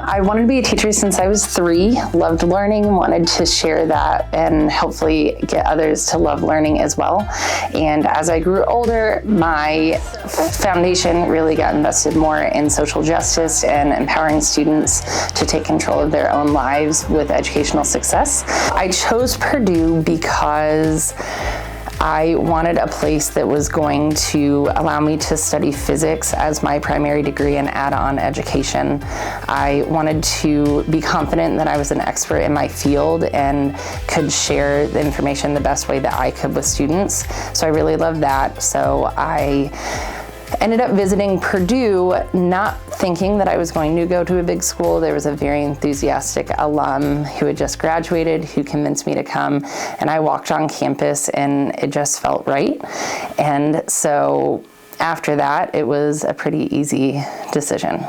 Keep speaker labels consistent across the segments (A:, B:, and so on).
A: I wanted to be a teacher since I was 3, loved learning, wanted to share that and hopefully get others to love learning as well. And as I grew older, my foundation really got invested more in social justice and empowering students to take control of their own lives with educational success. I chose Purdue because I wanted a place that was going to allow me to study physics as my primary degree and add-on education. I wanted to be confident that I was an expert in my field and could share the information the best way that I could with students. So I really loved that. So I ended up visiting Purdue, not thinking that I was going to go to a big school. There was a very enthusiastic alum who had just graduated who convinced me to come, and I walked on campus and it just felt right. And so after that, it was a pretty easy decision.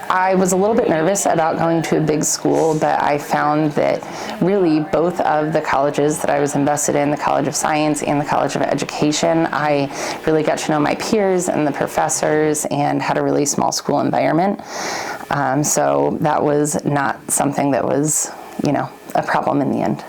A: I was a little bit nervous about going to a big school, but I found that really both of the colleges that I was invested in, the College of Science and the College of Education, I really got to know my peers and the professors and had a really small school environment. So that was not something that was, a problem in the end.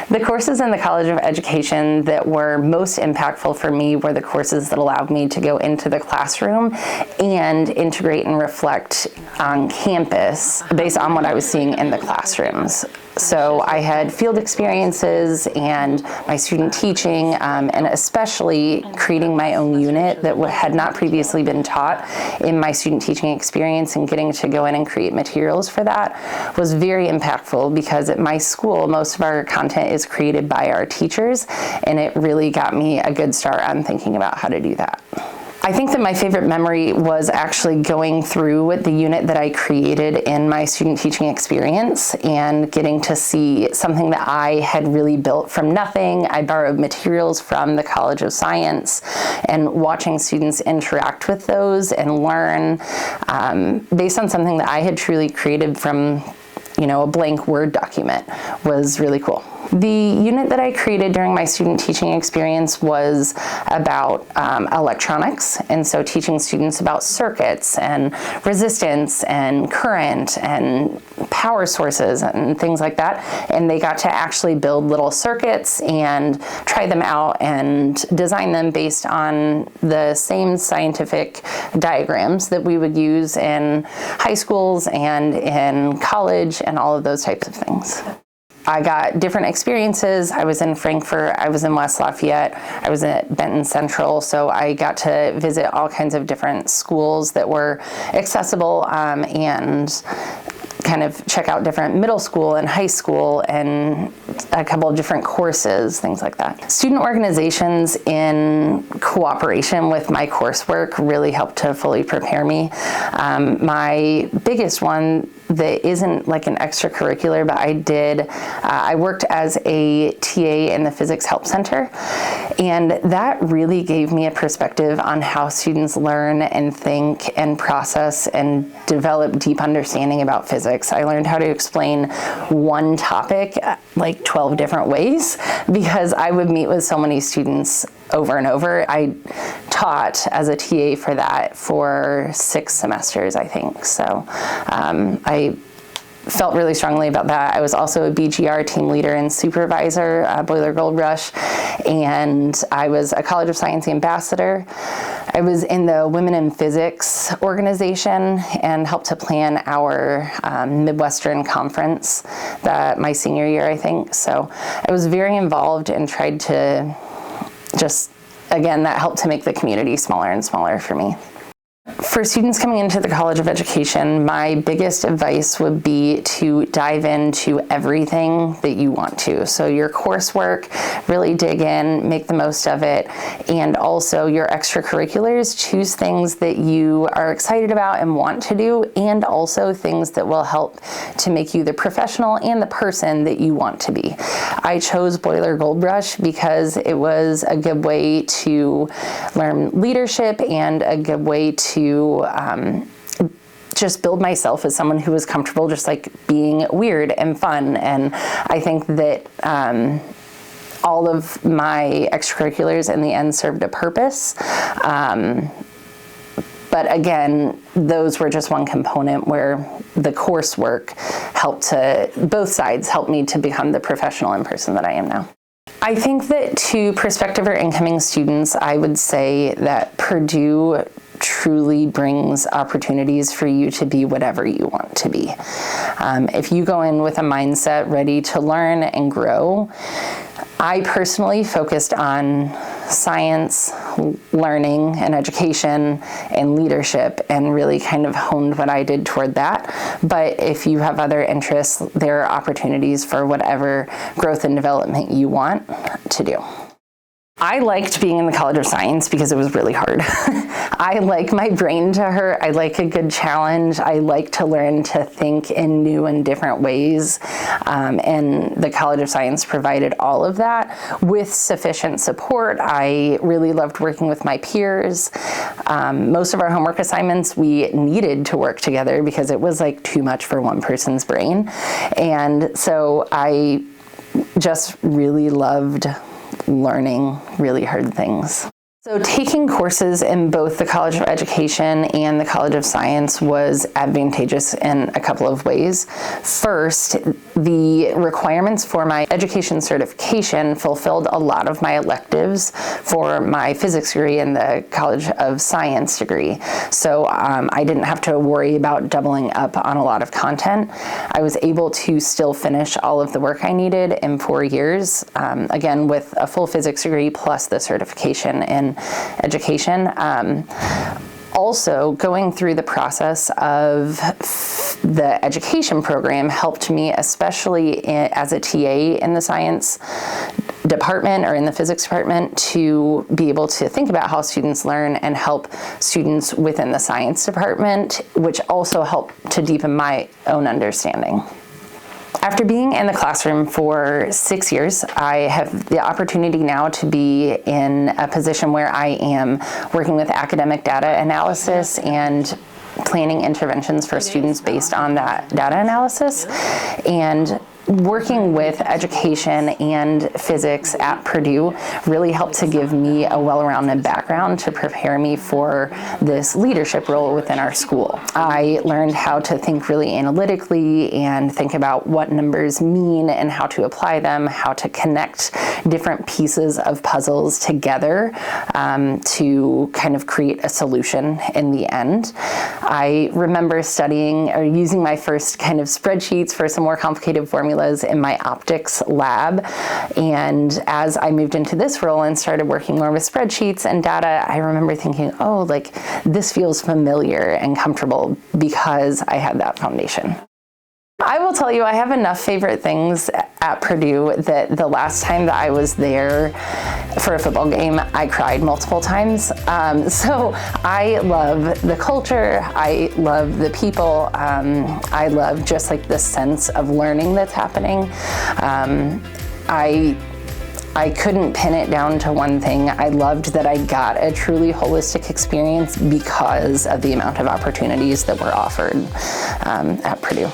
A: The courses in the College of Education that were most impactful for me were the courses that allowed me to go into the classroom and integrate and reflect on campus based on what I was seeing in the classrooms. So I had field experiences and my student teaching, and especially creating my own unit that had not previously been taught in my student teaching experience, and getting to go in and create materials for that was very impactful, because at my school, most of our content is created by our teachers, and it really got me a good start on thinking about how to do that. I think that my favorite memory was actually going through the unit that I created in my student teaching experience and getting to see something that I had really built from nothing. I borrowed materials from the College of Science, and watching students interact with those and learn based on something that I had truly created from a blank Word document was really cool. The unit that I created during my student teaching experience was about electronics, and so teaching students about circuits and resistance and current and power sources and things like that. And they got to actually build little circuits and try them out and design them based on the same scientific diagrams that we would use in high schools and in college and all of those types of things. I got different experiences. I was in Frankfurt, I was in West Lafayette, I was at Benton Central, so I got to visit all kinds of different schools that were accessible and kind of check out different middle school and high school and a couple of different courses, things like that. Student organizations in cooperation with my coursework really helped to fully prepare me. My biggest one that isn't like an extracurricular, but I worked as a TA in the Physics Help Center, and that really gave me a perspective on how students learn and think and process and develop deep understanding about physics. I learned how to explain one topic like 12 different ways, because I would meet with so many students over and over. I taught as a TA for that for 6 semesters, I think. So I felt really strongly about that. I was also a BGR team leader and supervisor, Boiler Gold Rush, and I was a College of Science ambassador. I was in the Women in Physics organization and helped to plan our Midwestern conference my senior year, I think. So I was very involved and tried to again, that helped to make the community smaller and smaller for me. For students coming into the College of Education, my biggest advice would be to dive into everything that you want to. So your coursework, really dig in, make the most of it, and also your extracurriculars, choose things that you are excited about and want to do, and also things that will help to make you the professional and the person that you want to be. I chose Boiler Gold Rush because it was a good way to learn leadership and a good way to just build myself as someone who was comfortable just like being weird and fun. And I think that all of my extracurriculars in the end served a purpose. But But again, those were just one component where the coursework both sides helped me to become the professional and person that I am now. I think that to prospective or incoming students, I would say that Purdue truly brings opportunities for you to be whatever you want to be. If you go in with a mindset ready to learn and grow, I personally focused on science, learning, and education, and leadership, and really kind of honed what I did toward that. But if you have other interests, there are opportunities for whatever growth and development you want to do. I liked being in the College of Science because it was really hard. I like my brain to hurt. I like a good challenge. I like to learn to think in new and different ways. And the College of Science provided all of that with sufficient support. I really loved working with my peers. Most of our homework assignments, we needed to work together because it was like too much for one person's brain. And so I just really loved learning really hard things. So taking courses in both the College of Education and the College of Science was advantageous in a couple of ways. First, the requirements for my education certification fulfilled a lot of my electives for my physics degree and the College of Science degree. So I didn't have to worry about doubling up on a lot of content. I was able to still finish all of the work I needed in 4 years, again, with a full physics degree plus the certification in education. Also, going through the process of the education program helped me, especially as a TA in the science department or in the physics department, to be able to think about how students learn and help students within the science department, which also helped to deepen my own understanding. After being in the classroom for 6 years, I have the opportunity now to be in a position where I am working with academic data analysis and planning interventions for students based on that data analysis. And working with education and physics at Purdue really helped to give me a well-rounded background to prepare me for this leadership role within our school. I learned how to think really analytically and think about what numbers mean and how to apply them, how to connect different pieces of puzzles together to kind of create a solution in the end. I remember studying or using my first kind of spreadsheets for some more complicated formulas in my optics lab. And as I moved into this role and started working more with spreadsheets and data, I remember thinking, oh, like this feels familiar and comfortable because I had that foundation. I will tell you, I have enough favorite things at Purdue that the last time that I was there for a football game, I cried multiple times. So I love the culture, I love the people, I love just like the sense of learning that's happening. I couldn't pin it down to one thing. I loved that I got a truly holistic experience because of the amount of opportunities that were offered at Purdue.